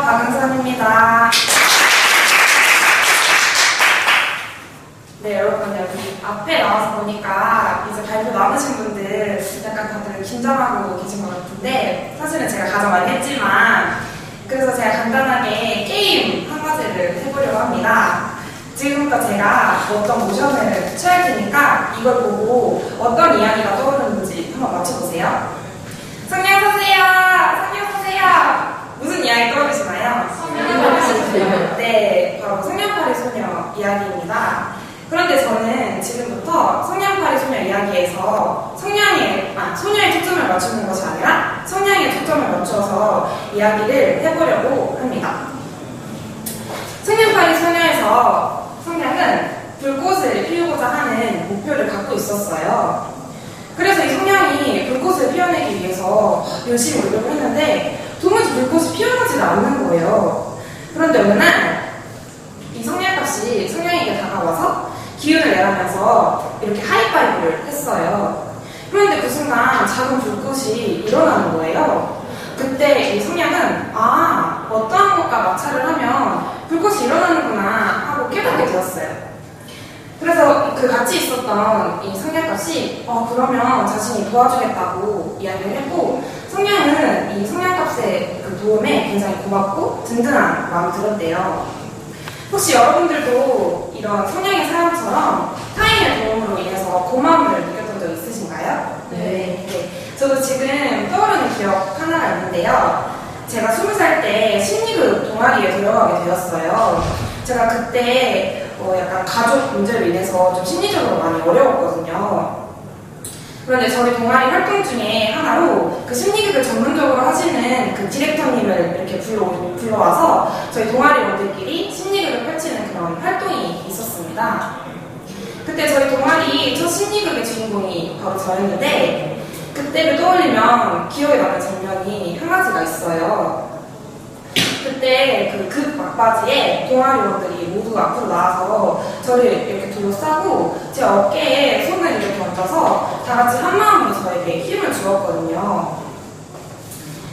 박은선입니다. 네, 여러분 여기 앞에 나와서 보니까 이제 발표 남으신 분들 약간 다들 긴장하고 계신 것 같은데 사실은 제가 가장 많이 했지만 그래서 제가 간단하게 게임 한 가지를 해보려고 합니다. 지금부터 제가 어떤 모션을 취할 테니까 이걸 보고 어떤 이야기가 떠오르는지 한번 맞춰보세요. 성냥 서세요! 성냥 서세요! 무슨 이야기 떠오르시나요? 성냥팔이. 네, 바로 성냥팔이 소녀 이야기입니다. 그런데 저는 지금부터 성냥팔이 소녀 이야기에서 소녀의 초점을 맞추는 것이 아니라 성냥에 초점을 맞춰서 이야기를 해보려고 합니다. 성냥팔이 소녀에서 성냥은 불꽃을 피우고자 하는 목표를 갖고 있었어요. 그래서 이 성냥이 불꽃을 피워내기 위해서 열심히 노력을 했는데 도무지 불꽃이 피어나지가 않는 거예요. 그런데 어느 날 이 성냥값이 성냥에게 다가와서 기운을 내라면서 이렇게 하이파이브를 했어요. 그런데 그 순간 작은 불꽃이 일어나는 거예요. 그때 이 성냥은 어떠한 것과 마찰을 하면 불꽃이 일어나는구나 하고 깨닫게 되었어요. 그래서 그 같이 있었던 이 성냥값이 그러면 자신이 도와주겠다고 이야기를 했고 성냥은 이 성냥값의 그 도움에 굉장히 고맙고 든든한 마음이 들었대요. 혹시 여러분들도 이런 성냥의 사연처럼 타인의 도움으로 인해서 고마움을 느꼈던 적 있으신가요? 네. 저도 지금 떠오르는 기억 하나가 있는데요. 제가 20살 때 심리교 동아리에 들어가게 되었어요. 제가 그때 약간 가족 문제로 인해서 좀 심리적으로 많이 어려웠거든요. 그런데 저희 동아리 활동 중에 하나로 그 심리교육을 전문적으로 하시는 그 디렉터님을 이렇게 불러와서 저희 동아리원들끼리 심리교육을 펼치는 그런 활동이 있었습니다. 그때 저희 동아리 첫 심리교육의 주인공이 바로 저였는데 그때를 떠올리면 기억에 남는 장면이 한 가지가 있어요. 그때 그 막바지에 동아리원들이 모두 앞으로 나와서 저를 이렇게 둘러싸고 제 어깨에 손을 이렇게 얹어서 다 같이 한마음으로 저에게 힘을 주었거든요.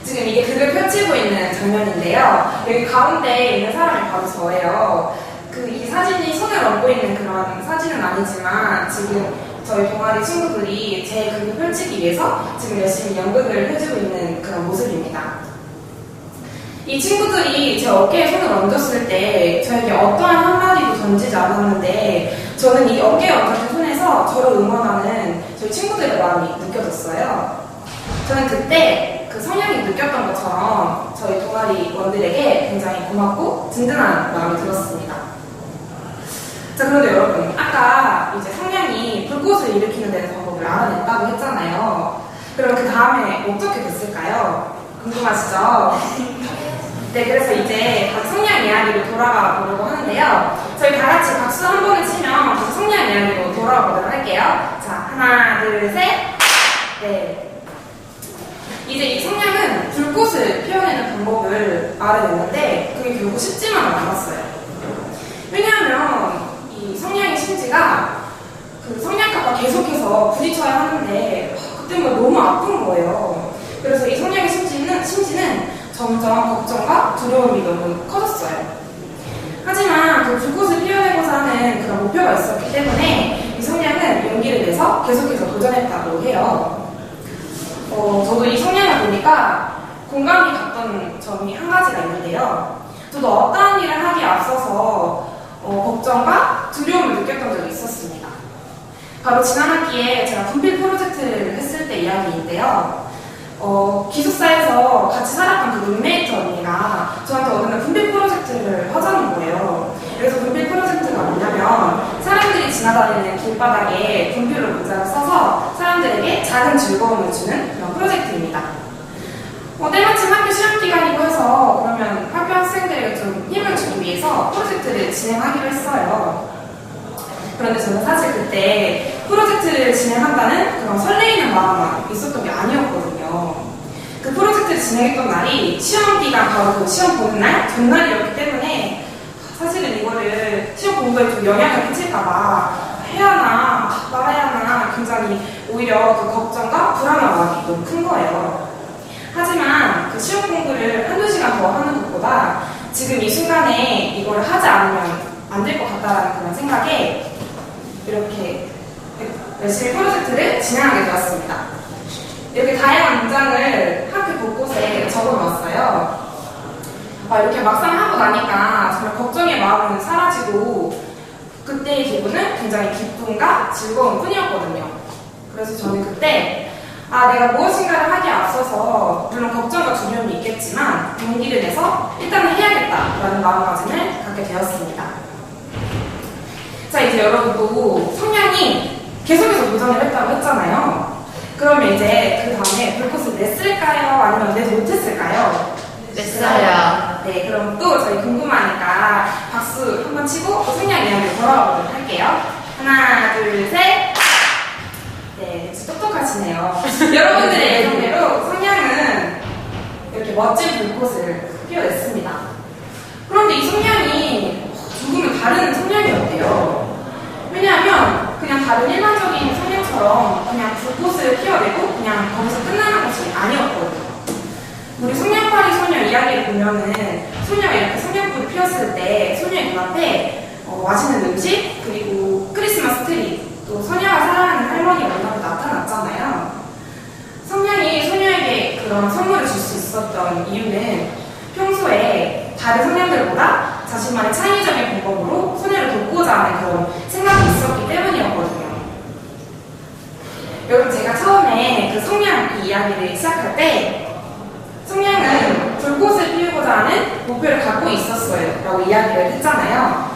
지금 이게 극을 펼치고 있는 장면인데요. 여기 가운데 있는 사람이 바로 저예요. 이 사진이 손을 얹고 있는 그런 사진은 아니지만 지금 저희 동아리 친구들이 제 극을 펼치기 위해서 지금 열심히 연극을 해주고 있는 그런 모습입니다. 이 친구들이 제 어깨에 손을 얹었을 때 저에게 어떠한 한마디도 던지지 않았는데 저는 이 어깨에 얹어진 손에서 저를 응원하는 저희 친구들의 마음이 느껴졌어요. 저는 그때 그 성향이 느꼈던 것처럼 저희 동아리 원들에게 굉장히 고맙고 든든한 마음이 들었습니다. 자, 그런데 여러분, 아까 이제 성향이 불꽃을 일으키는 데는 방법을 알아냈다고 했잖아요. 그럼 그 다음에 어떻게 됐을까요? 궁금하시죠? 네, 그래서 이제 성냥 이야기로 돌아가 보려고 하는데요. 저희 다 같이 박수 한 번을 치면 다시 성냥 이야기로 돌아가 보도록 할게요. 자, 하나, 둘, 셋. 네. 이제 이 성냥은 불꽃을 피워내는 방법을 알아냈는데 그게 결국 쉽지만은 않았어요. 왜냐하면 이 성냥의 심지가 그 성냥갑과 계속해서 부딪혀야 하는데 그때 너무 아픈 거예요. 그래서 이 성냥의 심지는 점점 걱정과 두려움이 너무 커졌어요. 하지만 그 불꽃을 피워내고자 하는 그런 목표가 있었기 때문에 이 성냥은 용기를 내서 계속해서 도전했다고 해요. 저도 이 성냥을 보니까 공감이 갔던 점이 한 가지가 있는데요. 저도 어떠한 일을 하기에 앞서서 걱정과 두려움을 느꼈던 적이 있었습니다. 바로 지난 학기에 제가 분필 프로젝트를 했을 때 이야기인데요. 기숙사에서 같이 살았던 그 룸메이트 언니가 저한테 어느 날 분필 프로젝트를 하자는 거예요. 그래서 분필 프로젝트가 뭐냐면 사람들이 지나다니는 길바닥에 분필로 문장을 써서 사람들에게 작은 즐거움을 주는 그런 프로젝트입니다. 때마침 학교 시험기간이고 해서 그러면 학교 학생들에게 좀 힘을 주기 위해서 프로젝트를 진행하기로 했어요. 그런데 저는 사실 그때 프로젝트를 진행한다는 그런 설레이는 마음만 있었던 게 아니었거든요. 그 프로젝트를 진행했던 날이 시험기간 바로 그 시험 보는 날, 전날이었기 때문에 사실은 이거를 시험 공부에 좀 영향을 끼칠까봐 해야 하나 말아야 하나 굉장히 오히려 그 걱정과 불안한 마음이 너무 큰 거예요. 하지만 그 시험 공부를 한두 시간 더 하는 것보다 지금 이 순간에 이걸 하지 않으면 안 될 것 같다라는 그런 생각에 이렇게 열심히 프로젝트를 진행하게 되었습니다. 이렇게 다양한 문장을 학교 곳곳에 적어 놓았어요. 이렇게 막상 하고 나니까 정말 걱정의 마음은 사라지고 그때의 기분은 굉장히 기쁨과 즐거움 뿐이었거든요. 그래서 저는 그때 내가 무엇인가를 하기에 앞서서 물론 걱정과 두려움이 있겠지만 용기를 내서 일단은 해야겠다라는 마음가짐을 갖게 되었습니다. 자, 이제 여러분도 성향이 계속해서 도전을 했다고 했잖아요. 그러면 이제 그 다음에 불꽃을 냈을까요? 아니면 내지 못했을까요? 냈어요. 네, 그럼 또 저희 궁금하니까 박수 한번 치고 성향 이야기를 돌아가 보도록 할게요. 하나, 둘, 셋. 네, 진짜 똑똑하시네요. 여러분들의 예상대로 성향은 이렇게 멋진 불꽃을 피워냈습니다. 그런데 이 성향이 조금은 다른 성향이었대요. 왜냐하면 그냥 다른 일반적인 성향처럼 그냥 불꽃을 피워내고 그냥 거기서 끝나는 것이 아니었거든요. 우리 성냥팔이 소녀 이야기를 보면은 소녀가 이렇게 성냥불을 피웠을 때 소녀의 눈앞에 맛있는 음식 그리고 크리스마스 트리 또 소녀가 사랑하는 할머니 만나고 나타났잖아요. 성냥이 소녀에게 그런 선물을 줄 수 있었던 이유는 평소에 다른 성냥들보다 자신만의 창의적인 방법으로 소녀를 돕고자 하는 그런 생각이 있었기 때문이었거든요. 여러분, 제가 처음에 그 성냥 이야기를 시작할 때 성냥은 불꽃을 피우고자 하는 목표를 갖고 있었어요 라고 이야기를 했잖아요.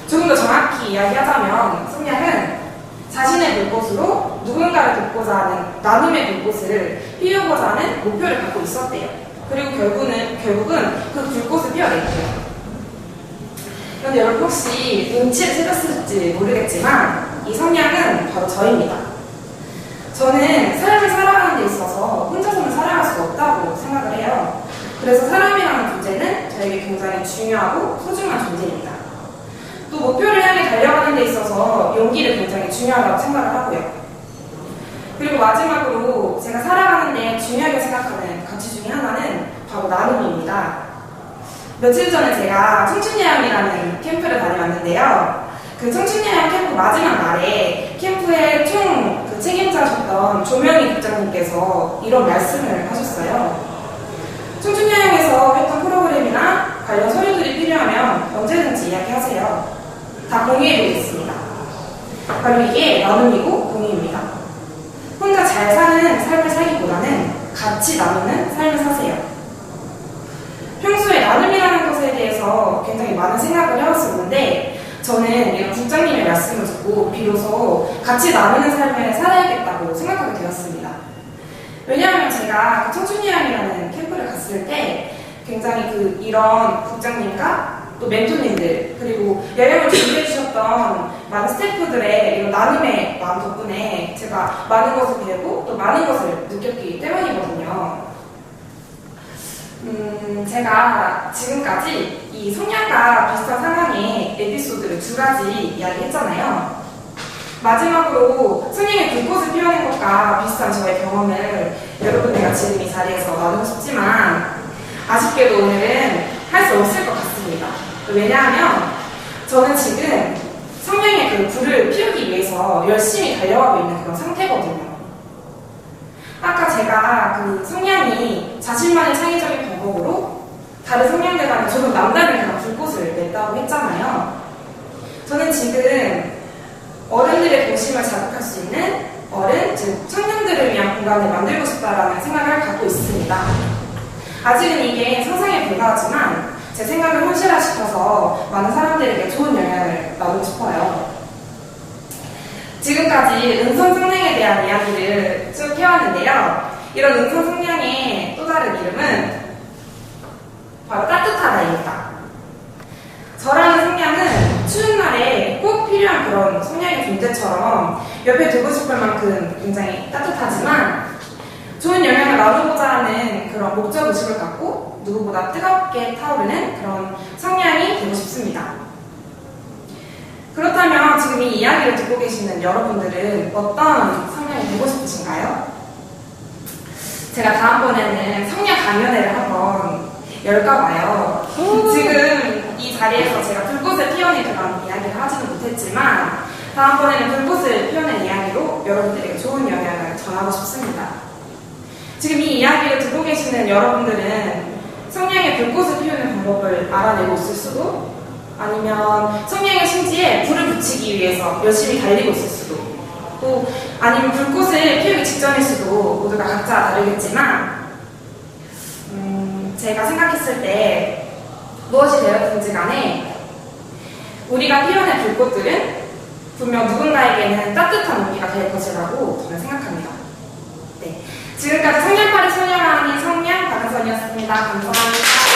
조금 더 정확히 이야기하자면 성냥은 자신의 불꽃으로 누군가를 돕고자 하는 나눔의 불꽃을 피우고자 하는 목표를 갖고 있었대요. 그리고 결국은 그 불꽃을 피워냈대요. 그런데 여러분 혹시 눈치를 채셨을지 모르겠지만 이 성냥은 바로 저입니다. 저는 삶을 살아가는 데 있어서 혼자서는 살아갈 수 없다고 생각을 해요. 그래서 사람이라는 존재는 저에게 굉장히 중요하고 소중한 존재입니다. 또 목표를 향해 달려가는 데 있어서 용기를 굉장히 중요하다고 생각을 하고요. 그리고 마지막으로 제가 살아가는 데 중요하게 생각하는 가치 중에 하나는 바로 나눔입니다. 며칠 전에 제가 청춘여행이라는 캠프를 다녀왔는데요. 그 청춘여행 캠프 마지막 날에 캠프의 총 책임자셨던 조명희 국장님께서 이런 말씀을 하셨어요. 청춘여행에서 했던 프로그램이나 관련 서류들이 필요하면 언제든지 이야기하세요. 다 공유해드리겠습니다. 바로 이게 나눔이고 공유입니다. 혼자 잘 사는 삶을 살기보다는 같이 나누는 삶을 사세요. 평소에 나눔이라는 것에 대해서 굉장히 많은 생각을 해왔었는데 저는 이런 국장님의 말씀을 듣고 비로소 같이 나누는 삶을 살아야겠다고 생각하게 되었습니다. 왜냐하면 제가 청춘여행이라는 캠프를 갔을 때 굉장히 이런 국장님과 또 멘토님들 그리고 여행을 준비해 주셨던 많은 스태프들의 이런 나눔의 마음 덕분에 제가 많은 것을 배우고 또 많은 것을 느꼈기 때문이거든요. 제가 지금까지 이 성향과 비슷한 상황의 에피소드를 2가지 이야기했잖아요. 마지막으로 성향의 불꽃을 피워낸 것과 비슷한 저의 경험을 여러분들과 지금 이 자리에서 나누고 싶지만 아쉽게도 오늘은 할 수 없을 것 같습니다. 왜냐하면 저는 지금 성향의 그 불을 피우기 위해서 열심히 달려가고 있는 그런 상태거든요. 아까 제가 그 성향이 자신만의 창의적인 방법으로 다른 성향들과는 조금 남다른 그런 불꽃을 냈다고 했잖아요. 저는 지금 어른들의 동심을 자극할 수 있는 어른, 즉 청년들을 위한 공간을 만들고 싶다라는 생각을 갖고 있습니다. 아직은 이게 상상에 불과하지만 제 생각을 현실화시켜서 많은 사람들에게 좋은 영향을 나누고 싶어요. 지금까지 은성성량에 대한 이야기를 쭉 해왔는데요. 이런 은성성량의 또 다른 이름은 바로 따뜻하다입니다. 저라는 성향은 추운 날에 꼭 필요한 그런 성향의 존재처럼 옆에 두고 싶을 만큼 굉장히 따뜻하지만 좋은 영향을 나누고자 하는 그런 목적의식을 갖고 누구보다 뜨겁게 타오르는 그런 성향이 되고 싶습니다. 그렇다면 지금 이 이야기를 듣고 계시는 여러분들은 어떤 성향이 되고 싶으신가요? 제가 다음번에는 성냥 강연회를 한번 열까 봐요. 지금 이 자리에서 제가 불꽃을 피워낸 그런 이야기를 하지는 못했지만 다음번에는 불꽃을 피워낸 이야기로 여러분들에게 좋은 영향을 전하고 싶습니다. 지금 이 이야기를 듣고 계시는 여러분들은 성냥의 불꽃을 피우는 방법을 알아내고 있을 수도, 아니면 성냥의 심지에 불을 붙이기 위해서 열심히 달리고 있을 수도, 또 아니면 불꽃을 피우기 직전일 수도, 모두가 각자 다르겠지만 제가 생각했을 때 무엇이 되었든지 간에 우리가 피워낸 불꽃들은 분명 누군가에게는 따뜻한 무기가 될 것이라고 저는 생각합니다. 네, 지금까지 성냥팔이 소녀가 아닌 성냥 박은선이었습니다. 감사합니다.